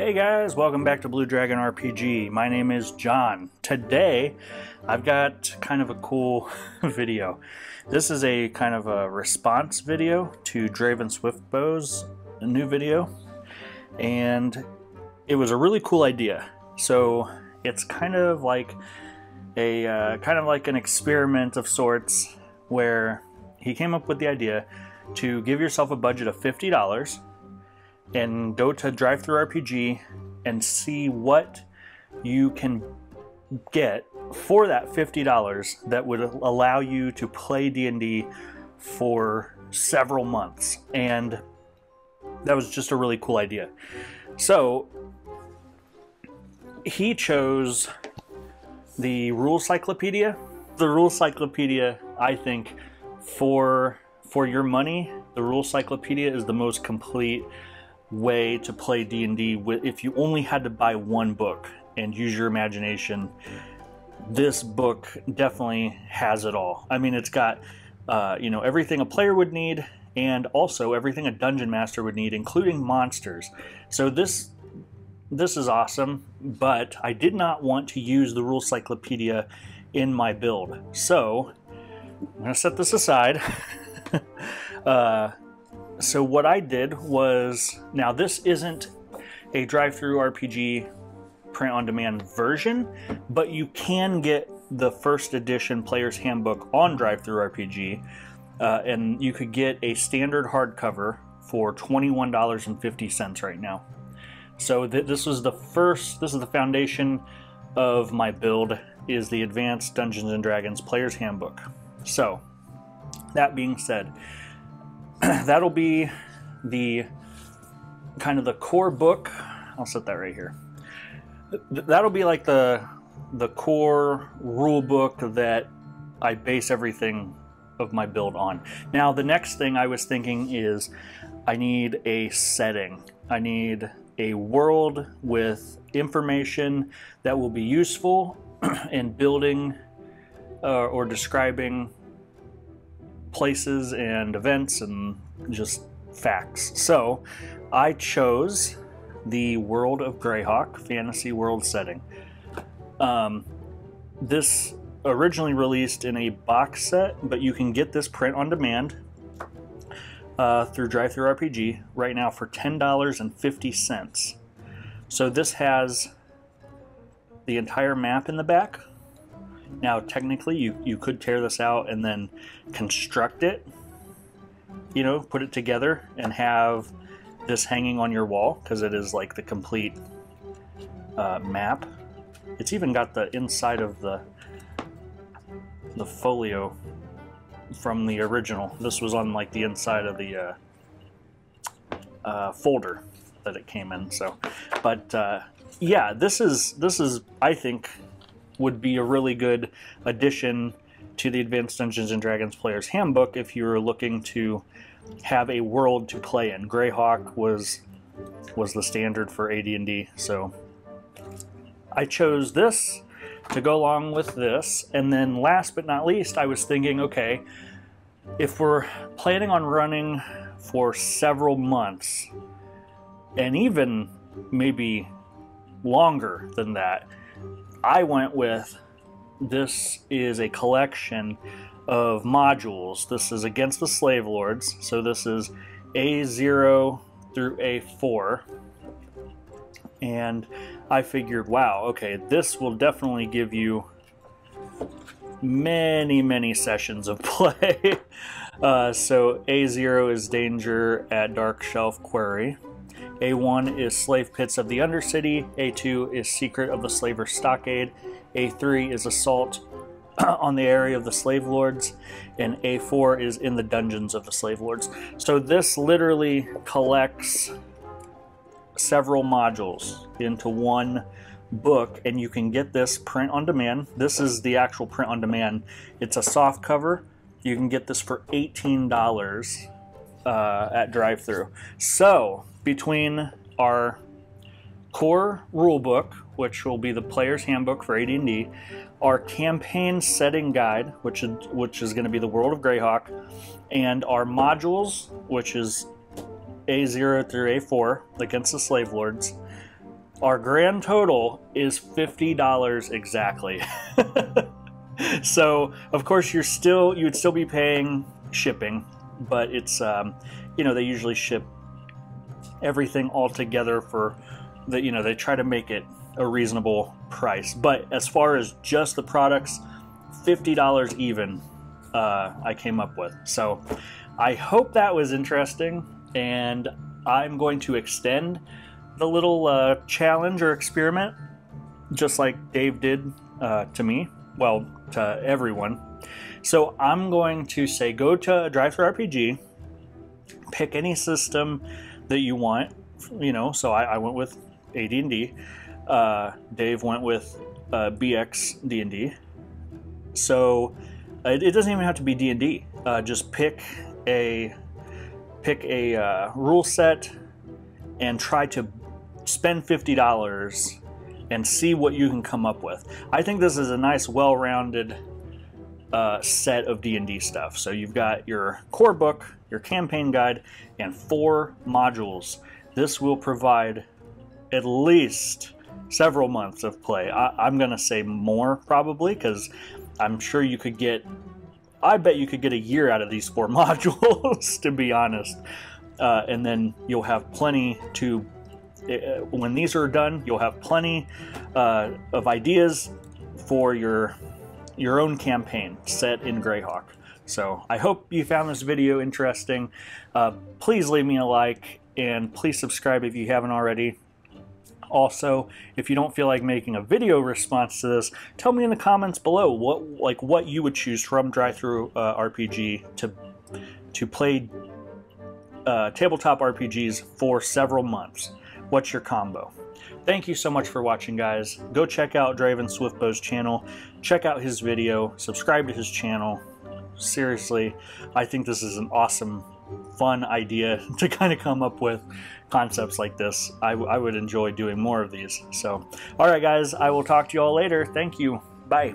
Hey guys, welcome back to Blue Dragon RPG. My name is John. Today, I've got kind of a cool video. This is a kind of a response video to Draven Swiftbow's new video, and it was a really cool idea. So it's kind of like an experiment of sorts, where he came up with the idea to give yourself a budget of $50 and go to DriveThruRPG and see what you can get for that $50 that would allow you to play D&D for several months. And that was just a really cool idea. So he chose the Rule Cyclopedia. The Rule Cyclopedia, I think, for your money, the Rule Cyclopedia is the most complete way to play D&D. If you only had to buy one book and use your imagination, this book definitely has it all. I mean, it's got everything a player would need, and also everything a dungeon master would need, including monsters. So this is awesome, but I did not want to use the Rule Cyclopedia in my build, so I'm gonna set this aside. So what I did was, now this isn't a DriveThruRPG print-on-demand version, but you can get the first edition Player's Handbook on DriveThruRPG, and you could get a standard hardcover for $21.50 right now. So this is the foundation of my build, is the Advanced Dungeons and Dragons Player's Handbook. So that being said, that'll be the kind of the core book. I'll set that right here. That'll be like the core rule book that I base everything of my build on. Now, the next thing I was thinking is I need a setting. I need a world with information that will be useful in building or describing places and events and just facts. So I chose the World of Greyhawk fantasy world setting. This originally released in a box set, but you can get this print on demand through DriveThruRPG right now for $10.50. So this has the entire map in the back. Now, technically, you could tear this out and then construct it, put it together and have this hanging on your wall, because it is like the complete map. It's even got the inside of the folio from the original. This was on like the inside of the folder that it came in. So, but yeah, this is I think would be a really good addition to the Advanced Dungeons and Dragons Player's Handbook if you were looking to have a world to play in. Greyhawk was the standard for AD&D, so I chose this to go along with this. And then last but not least, I was thinking, okay, if we're planning on running for several months, and even maybe longer than that, I went with, this is a collection of modules. This is Against the Slave Lords, so this is A0 through A4. And I figured, wow, okay, this will definitely give you many sessions of play. So A0 is Danger at Dark Shelf Quarry. A1 is Slave Pits of the Undercity. A2 is Secret of the Slaver Stockade. A3 is Assault on the Area of the Slave Lords. And A4 is In the Dungeons of the Slave Lords. So this literally collects several modules into one book, and you can get this print on demand. This is the actual print on demand. It's a soft cover. You can get this for $18 at DriveThru. So between our core rulebook, which will be the Player's Handbook for AD&D, our campaign setting guide, which is going to be the World of Greyhawk, and our modules, which is A0 through A4, Against the Slave Lords, our grand total is $50 exactly. So of course you would still be paying shipping, but it's you know, they usually ship everything all together for the, you know, they try to make it a reasonable price. But as far as just the products, $50 even I came up with. So I hope that was interesting, and I'm going to extend the little challenge or experiment just like Dave did to me, well, to everyone. So I'm going to say go to DriveThruRPG, pick any system that you want, you know. So I went with AD&D, Dave went with BX D&D. So it doesn't even have to be D&D. Just pick a rule set and try to spend $50 and see what you can come up with. I think this is a nice, well-rounded set of D&D stuff. So you've got your core book, your campaign guide, and 4 modules. This will provide at least several months of play. I'm gonna say more probably, because I'm sure you could get, I bet you could get a year out of these 4 modules, to be honest. And then you'll have plenty to, when these are done, you'll have plenty of ideas for your own campaign set in Greyhawk. So I hope you found this video interesting. Please leave me a like, and please subscribe if you haven't already. Also, if you don't feel like making a video response to this, tell me in the comments below what you would choose from DriveThruRPG to play tabletop RPGs for several months. What's your combo? Thank you so much for watching, guys. Go check out Draven Swiftbow's channel. Check out his video. Subscribe to his channel. Seriously, I think this is an awesome, fun idea to kind of come up with concepts like this. I would enjoy doing more of these. So, all right, guys, I will talk to you all later. Thank you. Bye.